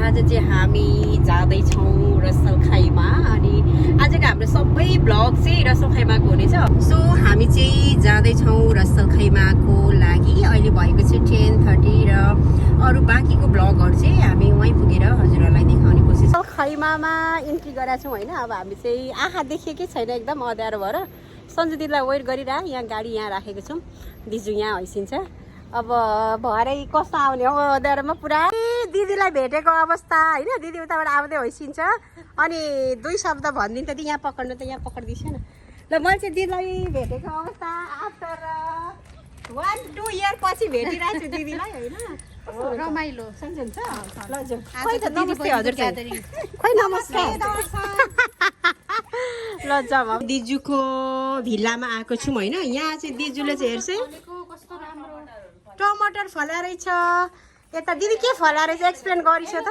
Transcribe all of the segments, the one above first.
आज चाहिँ हामी जाँदैछौँ रसलखाइमा अनि आजको हाम्रो सबै ब्लग चाहिँ रसलखाइमाको हुनेछ। सो हामी चाहिँ जाँदैछौँ रसलखाइमाको लागि। अहिले भएको चाहिँ 10:30 र अरू बाँकीको ब्लगहरू चाहिँ हामी वहीँ पुगेर हजुरहरूलाई देखाउने कोसिस। रसलखाइमामा इन्ट्री गरेका छौँ होइन। अब हामी चाहिँ आँखा देखेकै छैन, एकदम अँध्यारो भएर सन्जु दिदीलाई वेट गरिरह। यहाँ गाडी यहाँ राखेको छौँ, दिजु यहाँ हैसिन्छ। अब भरे कस्तो आउने हो अँध्यारोमा पुरा। दिदीलाई भेटेको अवस्था होइन, दिदी उताबाट आउँदै हैसिन्छ अनि दुई शब्द भनिदिन्छ त यहाँ पक्ड्नु त यहाँ पक्डिदिन्छ न। ल मैले चाहिँ दिदीलाई भेटेको अवस्था आफ्टर 1-2 इयर पछि भेटिरहेको छु दिदीलाई होइन। रमाइलो सम्झन्छ। ल जाउँ। खोइ त नमस्ते हजुर चाहिँ। खोइ नमस्ते। ल जाउँ। अब दिजुको भिल्लामा आएको छौँ होइन। यहाँ चाहिँ दिजुले चाहिँ हेर्छ टमाटर फला रहेछ। यता दिदी के फला रहेछ एक्सप्लेन गरिस् त।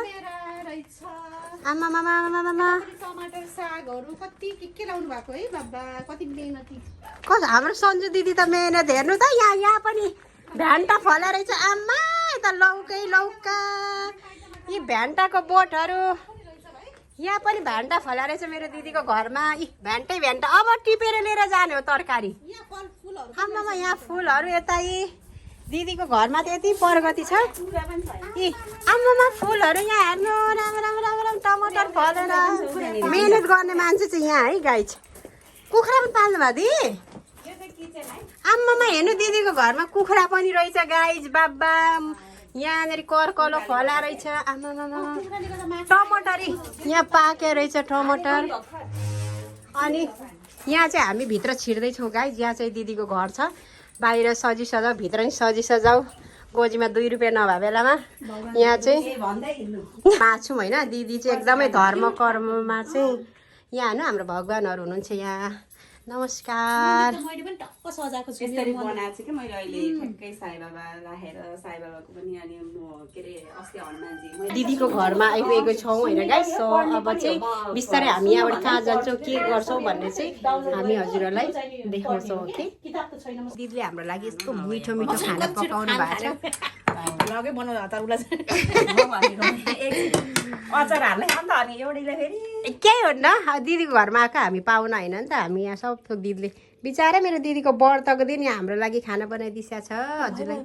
आमा मामा मामा टमाटर सागहरू कति के लाउनु भएको है बाबा, कति मेहनती। कस हाम्रो सन्जु दिदी त मेहनत हेर्नु त। यहाँ पनि भ्यान्टा फला रहेछ। आमा यता लौकै लौका, यी भ्यान्टाको बोटहरू। यहाँ पनि भ्यान्टा फला रहेछ मेरो दिदीको घरमा। यी भ्यान्टै अब टिपेर लिएर जाने हो तरकारी। आमामा यहाँ फुलहरू यता यी दिदीको घरमा त यति प्रगति छ। यी आमामा फुलहरू यहाँ हेर्नु, राम्रो राम्रो राम्रो राम्रो टमाटर फलेर मेहनत गर्ने मान्छे चाहिँ यहाँ है। गाई छ, कुखुरा पनि पाल्नु भयो दिदी। आमामा हेर्नु दिदीको घरमा कुखुरा पनि रहेछ गाई बाबा। यहाँनिर करकलो फला रहेछ। आमामा टमाटर यहाँ पाके रहेछ टमाटर। अनि यहाँ चाहिँ हामी भित्र छिर्दैछौँ गाई। यहाँ चाहिँ दिदीको घर छ। बाहिर सजी सजाऊ, भित्र नि सजी सजाऊ। गोजीमा 2 रुपियाँ नभए बेलामा यहाँ चाहिँ माछौँ होइन। दिदी चाहिँ एकदमै धर्म कर्ममा चाहिँ यहाँ होइन हाम्रो भगवान्हरू हुनुहुन्छ यहाँ। नमस्कार। मैले पनि टक्क सजाएको छु। यसरी बनाएको छु कि मैले अहिले ठ्याक्कै साई बाबा राखेर साई बाबाको पनि अनि के अरे अस्ति हनुमानजी दिदीको घरमा आइपुगेको छौँ होइन गाइस। सो अब चाहिँ बिस्तारै हामी यहाँबाट कहाँ जान्छौँ के गर्छौँ भन्ने चाहिँ हामी हजुरहरूलाई देखाउँछौँ। ओके, दिदीले हाम्रो लागि यस्तो मिठो मिठो खाना पकाउनु भएको छ। लगै बनाउँदा हतार उसलाई अचार हाल्ने अन्त अनि एउटैले फेरि केही हुन्न। दिदीको घरमा आएको हामी पाहुना होइन नि त। हामी यहाँ सब थोक दिदीले बिचारै मेरो दिदीको व्रतको दिन यहाँ हाम्रो लागि खाना बनाइदिएको छ। हजुरलाई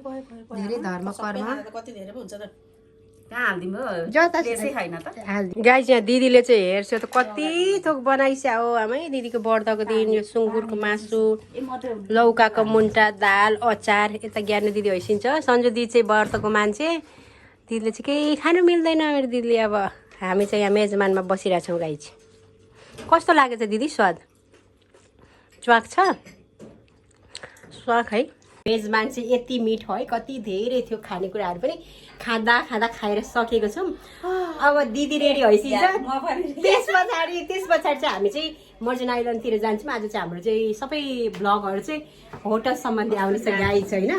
धेरै धर्म कर्म कति धेरै पो हुन्छ त। कहाँ हालिदिनु त्यसै छैन त। गाई चाहिँ दिदीले चाहिँ हेर्छ त कति थोक बनाइस्या हो आमै। दिदीको व्रतको दिन यो सुँगुरको मासु, लौकाको मुन्टा, दाल, अचार। यता ज्ञान दिदी हैसिन्छ। सन्जु दिदी चाहिँ व्रतको मान्छे। दिदीले चाहिँ केही खानु मिल्दैन मेरो दिदीले। अब हामी चाहिँ यहाँ मेजमानमा बसिरहेछौँ। गाई चाहिँ कस्तो लागेछ दिदी? स्वाद च्वाक छ स्वाक है। मेजमान चाहिँ यति मिठो है, कति धेरै थियो खानेकुराहरू पनि। खाँदा खाँदा खाएर सकेको छौँ। अब दिदी रेडी भइसक्छ। त्यस पछाडि चाहिँ हामी चाहिँ मर्जन आइल्यान्डतिर जान्छौँ। आज चाहिँ हाम्रो चाहिँ सबै ब्लगहरू चाहिँ होटल सम्बन्धी आउनेछ गाई छ होइन।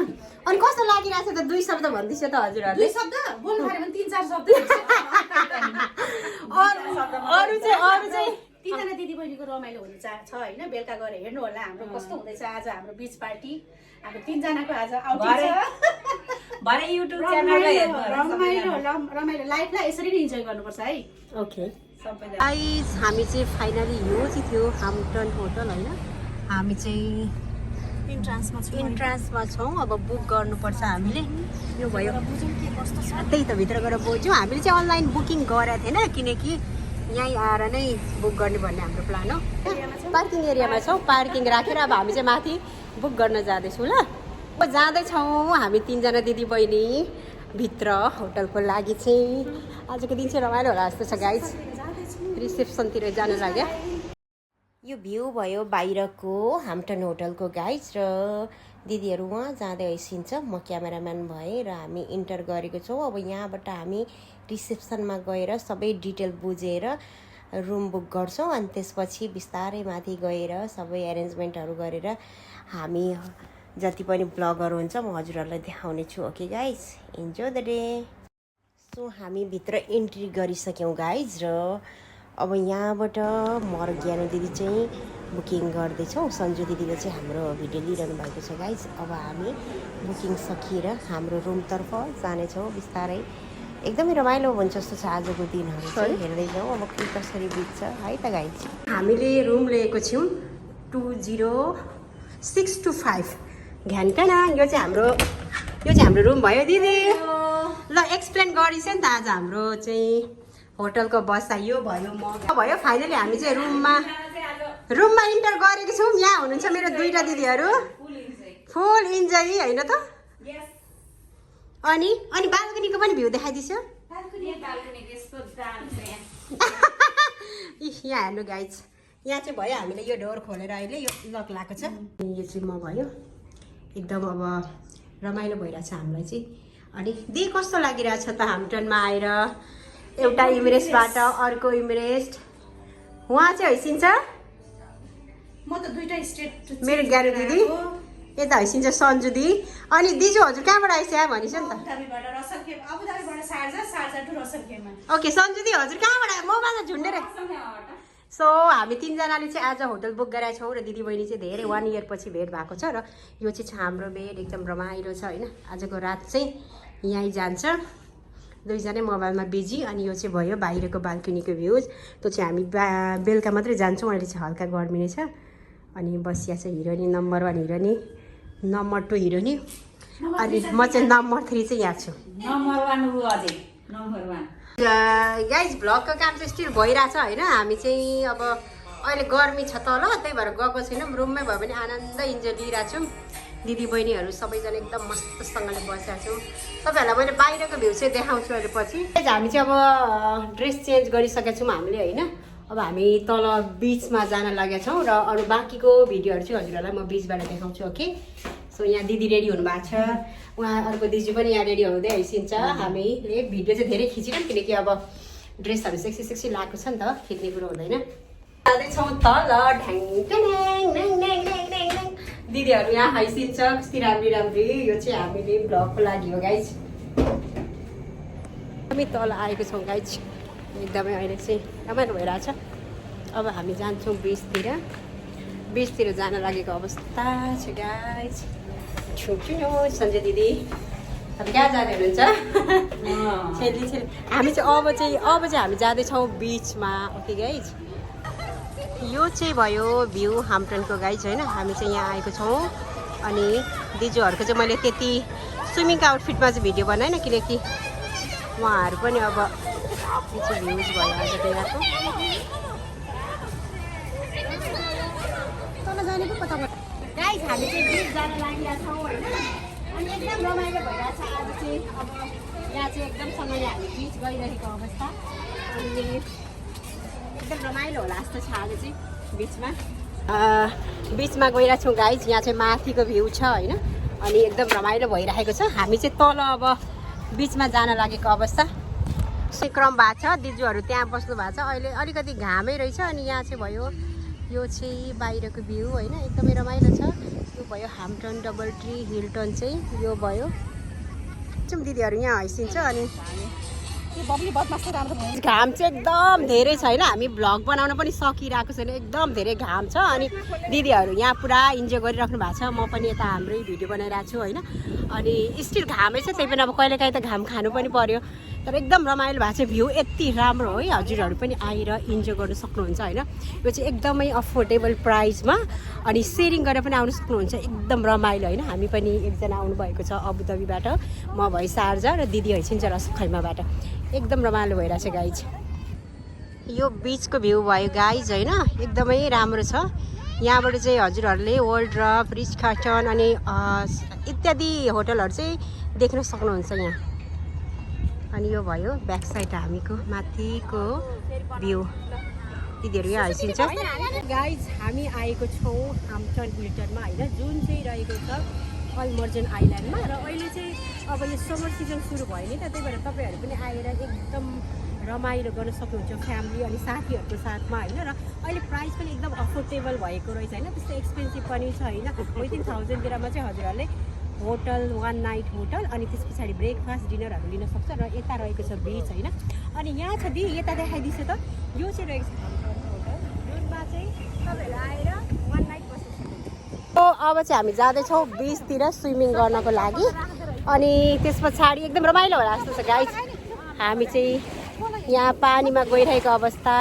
अनि कस्तो लागिरहेछ त? 2 शब्द भन्दैछ त हजुरहरूले। 2 शब्द बोल्नु पर्यो भने 3-4 शब्द। अरू चाहिँ 3जना दिदी बहिनीको रमाइलो हुने छ होइन। बेलुका गएर हेर्नु होला हाम्रो कस्तो हुँदैछ आज हाम्रो बिच पार्टी। हाम्रो 3जनाको आज आउटिङ छ। भरे युट्युब च्यानललाई रमाइलो लाइफलाई यसरी नै इन्जोय गर्नुपर्छ है। ओके गाइस, हामी चाहिँ फाइनली यो चाहिँ थियो हाम्पटन होटल होइन। हामी चाहिँ इन्ट्रान्समा छौँ। अब बुक गर्नुपर्छ हामीले। यो भयो त्यही त, भित्र गएर बुझ्यौँ। हामीले चाहिँ अनलाइन बुकिङ गरेको थिएन किनकि यहीँ आएर नै बुक गर्ने भन्ने हाम्रो प्लान हो। पार्किङ एरियामा छौँ। पार्किङ राखेर अब हामी चाहिँ माथि बुक गर्न जाँदैछौँ। ल अब जाँदैछौँ हामी 3जना दिदी बहिनी भित्र होटलको लागि चाहिँ। आजको दिन चाहिँ रमाइलो होला जस्तो छ गाइस। रिसेप्सनतिर जान लाग्यो। यो भ्यू भयो बाहिरको हाम्पटन होटलको गाइस। र दिदीहरू उहाँ जाँदै हैसिन्छ। म क्यामेराम्यान भएँ र हामी इन्टर गरेको छौँ। अब यहाँबाट हामी रिसेप्सनमा गएर सबै डिटेल बुझेर रुम बुक गर्छौँ। अनि त्यसपछि बिस्तारै माथि गएर सबै एरेन्जमेन्टहरू गरेर हामी जति पनि ब्लगहरू हुन्छ म हजुरहरूलाई देखाउने छु। Okay guys, enjoy the day. So हामी भित्र इन्ट्री गरिसक्यौँ गाइज। र अब यहाँबाट म र ज्ञानु दिदी चाहिँ बुकिङ गर्दैछौँ। सन्जु दिदीले चाहिँ हाम्रो भिडियो लिइरहनु भएको छ गाइज। अब हामी बुकिङ सकिएर हाम्रो रुमतर्फ जानेछौँ बिस्तारै। एकदमै रमाइलो हुन्छ जस्तो छ आजको दिनहरू चाहिँ हेर्दै जाउँ अब के कसरी बित्छ है त गाइज हामीले रुम लिएको छौँ 20625 घ्यानकाना यो चाहिँ हाम्रो रुम भयो दिदी ल एक्सप्लेन गरिस् नि त आज हाम्रो चाहिँ होटलको बसा यो भयो भयो फाइनली हामी चाहिँ रुममा इन्टर गरेको छौँ यहाँ हुनुहुन्छ मेरो दुईवटा दिदीहरू फुल इन्जोय होइन त अनि बाल्कनीको पनि भ्यू देखाइदिन्छु यहाँ हेर्नु गाइज यहाँ चाहिँ भयो हामीले यो डोर खोलेर अहिले यो लक लगाएको छ यो चाहिँ म भयो एकदम अब रमाइलो भइरहेछ हामीलाई चाहिँ अनि दे कस्तो लागिरहेछ त हाम्टनमा आएर एउटा इमिरेट्सबाट अर्को इमिरेट्स उहाँ चाहिँ हैसिन्छ म त दुईटा स्टेट मेरो ग्यारो दिदी यता हैसिन्छ सन्जु दी अनि दिजु हजुर कहाँबाट आइस भनिस नि त ओके सन्जु दी हजुर कहाँबाट आयो मबाट झुन्डेर सो हामी तिनजनाले चाहिँ आज होटल बुक गरेका छौँ र दिदी बहिनी चाहिँ धेरै 1 इयर पछि भेट भएको छ र यो चाहिँ छ हाम्रो बेड एकदम रमाइलो छ होइन आजको रात चाहिँ यहीँ जान्छ दुईजना मोबाइलमा बिजी अनि यो चाहिँ भयो बाहिरको बाल्कनीको भ्यूज त्यो चाहिँ हामी बेलुका मात्रै जान्छौँ अहिले चाहिँ हल्का गर्मी नै छ अनि बसिया चाहिँ हिरोनी नम्बर 1 हिरोनी नम्बर 2 हिरोनी अनि म चाहिँ नम्बर 3 चाहिँ यहाँ छु गाइज भ्लगको काम चाहिँ स्टिल भइरहेछ होइन हामी चाहिँ अब अहिले गर्मी छ त ल त्यही भएर गएको छैनौँ रुममै भयो भने आनन्द इन्जोय लिइरहेको छौँ दिदी बहिनीहरू सबैजना एकदम मस्तसँगले बसेका छौँ तपाईँहरूलाई मैले बाहिरको भ्यू चाहिँ देखाउँछु अहिले पछि हामी चाहिँ अब ड्रेस चेन्ज गरिसकेका छौँ हामीले होइन अब हामी तल बिचमा जान लागेका छौँ र अरू बाँकीको भिडियोहरू चाहिँ हजुरहरूलाई म बिचबाट देखाउँछु ओके सो यहाँ दिदी रेडी हुनुभएको छ उहाँ अर्को दिदी पनि यहाँ रेडी हुँदै आइसिन्छ हामीले भिडियो चाहिँ धेरै खिचिनौँ किनकि अब ड्रेसहरू सेक्सी लगाएको छ नि त खिच्ने कुरो हुँदैन जाँदैछौँ तल दिदीहरू यहाँ आइसिन्छ कति राम्री यो चाहिँ हामीले भ्लगको लागि हो गाइज हामी तल आएको छौँ गाइज एकदमै अहिले चाहिँ रमाइलो भइरहेछ अब हामी जान्छौँ बिचतिर जान लागेको अवस्था छ गाइज छुट्यो सन्जय दिदी अब कहाँ जाँदै हुनुहुन्छ छेली हामी चाहिँ अब चाहिँ हामी जाँदैछौँ बिचमा ओके गाइज यो चाहिँ भयो भ्यू हाम्टनको गाइज होइन हामी चाहिँ यहाँ आएको छौँ अनि दिजुहरूको चाहिँ मैले त्यति स्विमिङको आउटफिटमा चाहिँ भिडियो बनाएन किनकि उहाँहरू पनि अब यो चाहिँ भ्युज भयो आजको यहाँको तल जाने पो कता गाइज हामी चाहिँ बिच जान लागिरहेको छौँ होइन अनि एकदम रमाइलो भइरहेछ आज चाहिँ अब यहाँ चाहिँ एकदमसँगले हामी बिच गइरहेको अवस्था अनि एकदम रमाइलो होला जस्तो छ आज चाहिँ बिचमा गइरहेको छौँ गाइज यहाँ चाहिँ माथिको भ्यू छ होइन अनि एकदम रमाइलो भइरहेको छ हामी चाहिँ तल अब बिचमा जान लागेको अवस्था क्रम भएको छ दिजुहरू त्यहाँ बस्नु भएको छ अहिले अलिकति घामै रहेछ अनि यहाँ चाहिँ भयो यो चाहिँ बाहिरको भ्यू होइन एकदमै रमाइलो छ यो भयो हाम्टन डबल ट्री हिल्टन चाहिँ यो भयो दिदीहरू यहाँ हैसिन्छ अनि घाम चाहिँ एकदम धेरै छ होइन हामी भ्लग बनाउन पनि सकिरहेको छैन एकदम धेरै घाम छ अनि दिदीहरू यहाँ पुरा इन्जोय गरिराख्नु भएको छ म पनि यता हाम्रै भिडियो बनाइरहेको छु होइन अनि स्टिल घामै छ त्यही पनि अब कहिलेकाहीँ त घाम खानु पनि पर्यो तर एकदम रमाइलो भएको छ भ्यू यति राम्रो हो है हजुरहरू पनि आएर इन्जोय गर्नु सक्नुहुन्छ होइन यो चाहिँ एकदमै अफोर्डेबल प्राइसमा अनि सेयरिङ गरेर पनि आउनु सक्नुहुन्छ एकदम रमाइलो होइन हामी पनि एकजना आउनुभएको छ अबुधाबीबाट म भए शारजा र दिदी हैसिन्छ रसखैमाबाट एकदम रमाइलो भइरहेछ गाइज यो बिचको भ्यू भयो गाइज होइन एकदमै राम्रो छ यहाँबाट चाहिँ हजुरहरूले वर्ल्ड्रप रिच कार्टन अनि इत्यादि होटलहरू चाहिँ देख्न सक्नुहुन्छ यहाँ अनि यो भयो ब्याक साइड हामीको माथिको भ्यू दिदीहरू यहाँ हैसिन्छ गाइज हामी आएको छौँ हाम्टन हिल्टनमा होइन जुन चाहिँ रहेको छ अलमर्जन आइल्यान्डमा र अहिले चाहिँ अब यो समर सिजन सुरु भयो नि त त्यही भएर तपाईँहरू पनि आएर एकदम रमाइलो गर्न सक्नुहुन्छ फ्यामिली अनि साथीहरूको साथमा होइन र अहिले प्राइस पनि एकदम अफोर्डेबल भएको रहेछ होइन त्यस्तो एक्सपेन्सिभ पनि छ होइन विदिन 1000तिरमा चाहिँ हजुरहरूले होटल 1 नाइट होटल अनि त्यस पछाडि ब्रेकफास्ट डिनरहरू लिन सक्छ र यता रहेको छ बिच होइन अनि यहाँ छ दि यता देखाइदिन्छु त यो चाहिँ रहेको छ होटल जुनमा चाहिँ तपाईँहरू आएर 1 नाइट बस्न सक्नुहुन्छ अब चाहिँ हामी जाँदैछौँ बिचतिर स्विमिङ गर्नको लागि अनि त्यस पछाडि एकदम रमाइलो होला जस्तो छ गाइज हामी चाहिँ यहाँ पानीमा गइरहेको अवस्था।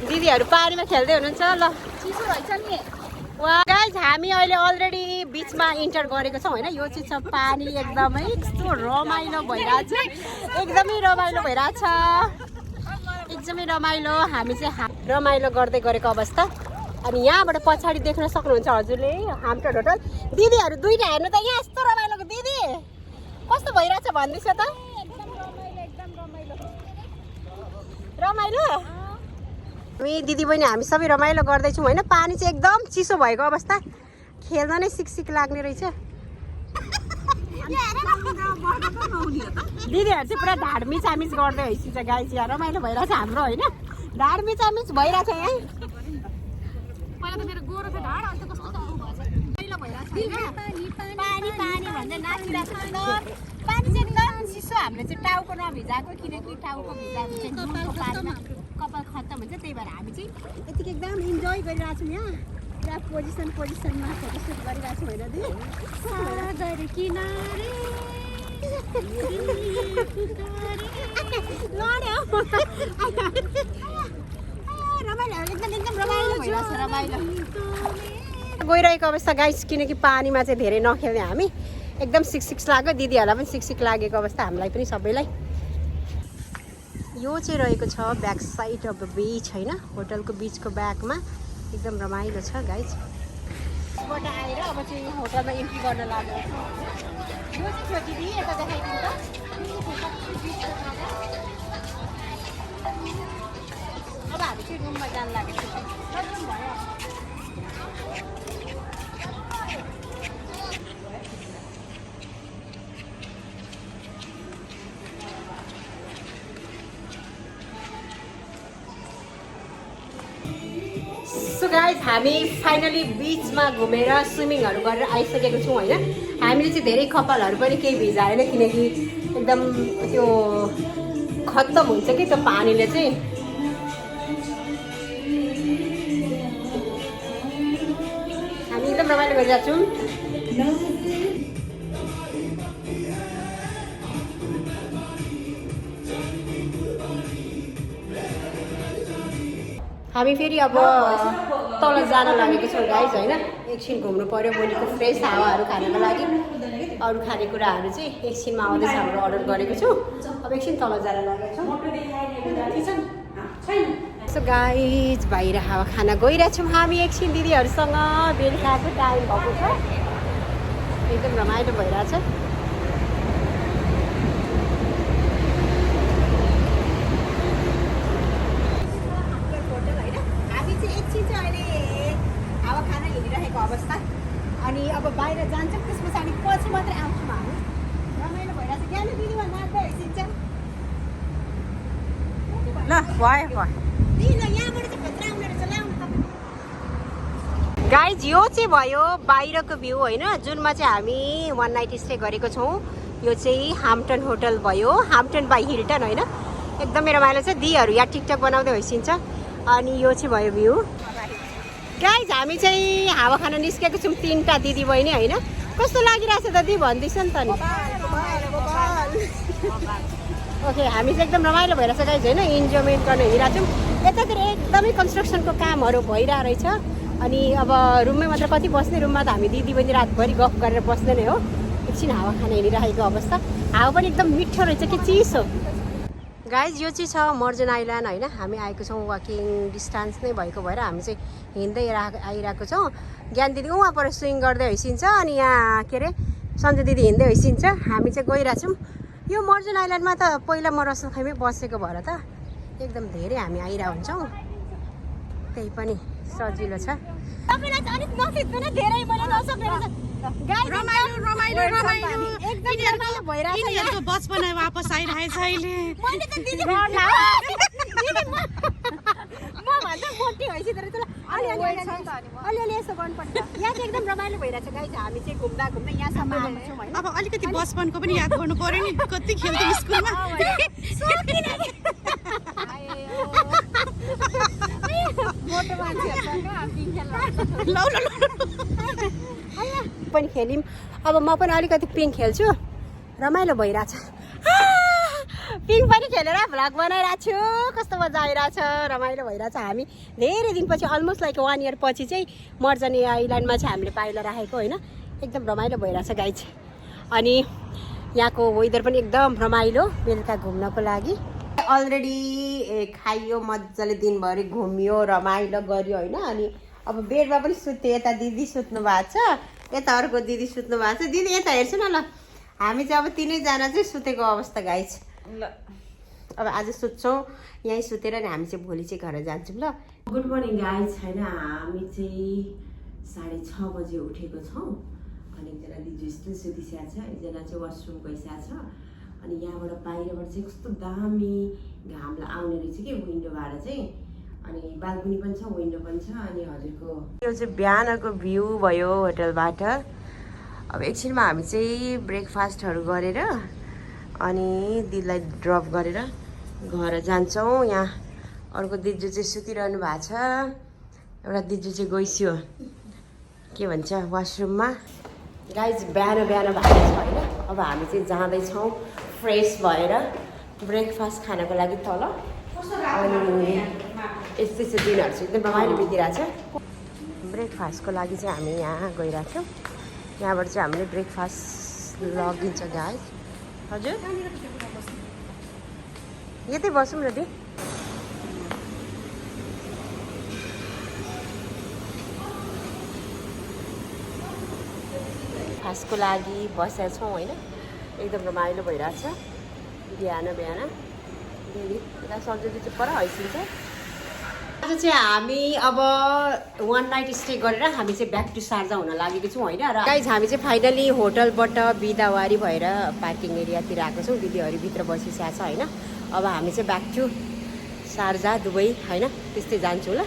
दिदीहरू पानीमा खेल्दै हुनुहुन्छ ल। चिसो रहेछ नि। वा गाइज हामी अहिले अलरेडी बिचमा इन्टर गरेको छौँ होइन। यो चाहिँ छ पानी एकदमै कस्तो रमाइलो भइरहेछ, एकदमै रमाइलो भइरहेछ, एकदमै रमाइलो। हामी चाहिँ रमाइलो गर्दै गरेको अवस्था। अनि यहाँबाट पछाडि देख्न सक्नुहुन्छ हजुरले हाम्टन होटल। दिदीहरू दुईटा हेर्नु त यहाँ यस्तो रमाइलोको। दिदी कस्तो भइरहेछ भन्दैछ त? एकदम रमाइलो। रमाइलो हामी दिदी बहिनी हामी सबै रमाइलो गर्दैछौँ होइन। पानी चाहिँ एकदम चिसो भएको अवस्था, खेल्दा नै सिकसिक लाग्ने रहेछ। दिदीहरू चाहिँ पुरा ढाड मिचामिच गर्दै हैसिन्छ गाइस। यहाँ रमाइलो भइरहेछ हाम्रो होइन, ढाड मिचामिच भइरहेछ यहाँ। पहिला त मेरो गोरो थियो ढाड, अन्त कस्तो रमाइलो भइरहेछ। पानी पानी भन्दै नाचिरहेको छ। पानी चाहिँ एकदम चिसो, हाम्रो चाहिँ टाउको नभिजाएको, किनकि टाउको भिजाएको चाहिँ कपाल खत्तम हुन्छ। त्यही भएर हामी चाहिँ यतिकै एकदम इन्जोय गरिरहेछौँ यहाँ। पुरा पोजिसनमा फोटोसुट गरिरहेछौँ होइन दिदी। सागर किनारे गइरहेको अवस्था गाइस, किनकि पानीमा चाहिँ धेरै नखेल्ने हामी। एकदम सिक्स लाग्यो, दिदीहरूलाई पनि सिक्स लागेको अवस्था, हामीलाई पनि सबैलाई। यो चाहिँ रहेको छ ब्याक साइड अफ द बिच होइन, होटलको बिचको ब्याकमा। एकदम रमाइलो छ गाइस। बाट आएर अब चाहिँ होटलमा इन्ट्री गर्न लागेको छ। यो चाहिँ छ दिदी, यता देखाइदिनु त। अब हामी चाहिँ रुममा जानु लागेको छ। सो गाइस हामी फाइनली बिचमा घुमेर स्विमिङहरू गरेर आइसकेको छौँ होइन। हामीले चाहिँ धेरै कपालहरू पनि केही भिजाएन, किनकि एकदम त्यो खत्तम हुन्छ कि त्यो पानीले चाहिँ। हामी एकदम रमाइलो गरिरहेको छौँ। हामी फेरि अब तल जान लागेको छौँ गाइस होइन। एकछिन घुम्नु पऱ्यो, भोलिको फ्रेस हावाहरू खानको लागि। अरू खानेकुराहरू चाहिँ एकछिनमा आउँदैछ, हाम्रो अर्डर गरेको छु। अब एकछिन तल जान लागेको छौँ। सो गाइस बाहिर हावा खाना गइरहेछौँ हामी एकछिन दिदीहरूसँग। बेलुकाको टाइम भएको छ, एकदम रमाइलो भइरहेछ। अवस्था अनि अब बाहिर जान्छौँ, त्यस पछाडि पछि मात्रै आउँछौँ हामी। रमाइलो भइरहेछ। ज्ञान दिदीमा नाच्दै हैसिन्छ ल। भयो गाइज, यो चाहिँ भयो बाहिरको भ्यू होइन, जुनमा चाहिँ हामी 1 नाइट स्टे गरेको छौँ। यो चाहिँ हाम्टन होटल भयो, हाम्टन बाई हिल्टन होइन। एकदमै रमाइलो छ। दिदीहरू यहाँ टिकटक बनाउँदै हैसिन्छ। अनि यो चाहिँ भयो भ्यू गाइज। हामी चाहिँ हावा खाना निस्केको छौँ, 3टा दिदी बहिनी होइन। कस्तो लागिरहेछ त दिदी भन्दैछ नि त नि। ओके, हामी चाहिँ एकदम रमाइलो भइरहेछ गाइज होइन, इन्जोयमेन्ट गर्न हिँडिरहेको छौँ। यतातिर एकदमै कन्स्ट्रक्सनको कामहरू भइरहेको रहेछ। अनि अब रुममै मात्र कति बस्ने, रुममा त हामी दिदी बहिनी रातभरि गफ गरेर बस्दैन हो। एकछिन हावा खाना हिँडिरहेको अवस्था। हावा पनि एकदम मिठो रहेछ कि चिसो। गाइज यो चाहिँ छ मर्जन आइल्यान्ड होइन। हामी आएको छौँ, वाकिङ डिस्टेन्स नै भएको भएर हामी चाहिँ हिँड्दै आइरहेको छौँ। ज्ञान दिदी उहाँ पर स्विङ गर्दै हैसिन्छ, अनि यहाँ के अरे सन्जय दिदी हिँड्दै हैसिन्छ। हामी चाहिँ गइरहेछौँ। यो मर्जन आइल्यान्डमा त पहिला म रसलखैमै बसेको भएर त एकदम धेरै हामी आइरहेको हुन्छौँ, त्यही पनि सजिलो छ। तपाईँलाई चाहिँ अलिक नसित्नु न, धेरै मैले नसक्ने रहेछ। रमाइलो रमाइलो रमाइलो एकदम रमाइलो भइरहेछ। यिनीहरूको बचपन वापस आइरहेछ अहिले। मैले त दिदी म भन्दा मोटी भइसक्यो तर अलिअलि यसो गर्नुपर्छ। यहाँ चाहिँ एकदम रमाइलो भइरहेछ गाइज। हामी चाहिँ घुम्दा घुम्दै यहाँसम्म आएको छौँ होइन। अब अलिकति बचपनको पनि याद गर्नु पर्यो नि, कति खेल्थ्यौँ स्कुलमा। पनि खेल्यौँ। अब म पनि अलिकति पिङ खेल्छु। रमाइलो भइरहेछ। पिङ पनि खेलेर भ्लग बनाइरहेको छु। कस्तो मजा आइरहेछ, रमाइलो भइरहेछ। हामी धेरै दिनपछि अलमोस्ट लाइक 1 इयर पछि चाहिँ मर्जनी आइल्यान्डमा चाहिँ हामीले पाइला राखेको होइन। एकदम रमाइलो भइरहेछ गाइज। अनि यहाँको वेदर पनि एकदम रमाइलो बेलुका घुम्नको लागि। अलरेडी खाइयो मजाले, दिनभरि घुमियो, रमाइलो गरियो होइन। अनि अब बेडमा पनि सुत्यो। यता दिदी सुत्नु भएको छ, यता अर्को दिदी सुत्नु भएको छ। दिदी यता हेर्छु न ल, हामी चाहिँ अब 3जना चाहिँ सुतेको अवस्था गाइज। ल अब आज सुत्छौँ यहीँ सुतेर नि हामी चाहिँ भोलि चाहिँ घर जान्छौँ ल। गुड मर्निङ गाइज होइन। हामी चाहिँ 6:30 बजे उठेको छौँ। अनि एकजना दिदी स्टिल सुतिसकेको छ, एकजना चाहिँ वासरुम गइसकेको छ। अनि यहाँबाट बाहिरबाट चाहिँ कस्तो दामी घाम आउने रहेछ कि विन्डोबाट चाहिँ। अनि बाल्कुनी पनि छ, विन्डो पनि छ। अनि हजुरको यो चाहिँ बिहानको भ्यू भयो होटलबाट। अब एकछिनमा हामी चाहिँ ब्रेकफास्टहरू गरेर अनि दिदीलाई ड्रप गरेर घर जान्छौँ। यहाँ अर्को दिजु चाहिँ सुतिरहनु भएको छ, एउटा दिजु चाहिँ गइस्यो के भन्छ वासरुममा। गाइज बिहान भएको छ होइन। अब हामी चाहिँ जाँदैछौँ फ्रेस भएर ब्रेकफास्ट खानको लागि तल। अनि यस्तै चाहिँ दिनहरू चाहिँ एकदम रमाइलो बितिरहेको छ। ब्रेकफास्टको लागि चाहिँ हामी यहाँ गइरहेको छौँ। यहाँबाट चाहिँ हामीले ब्रेकफास्ट लगिन्छ गाइज। हजुर यतै बसौँ न दी। ब्रेकफास्टको लागि बसेका छौँ होइन। एकदम रमाइलो भइरहेछ बिहान दिदी सब्जी चाहिँ पर हैसिन्छ। आज चाहिँ हामी अब 1 नाइट स्टे गरेर हामी चाहिँ ब्याक टु शारजा हुन लागेको छौँ होइन। र गाइज हामी चाहिँ फाइनली होटलबाट बिदावारी भएर पार्किङ एरियातिर आएको छौँ। दिदीहरू भित्र बसिसकेको छ होइन। अब हामी चाहिँ ब्याक टु शारजा दुबई होइन, त्यस्तै जान्छौँ ल।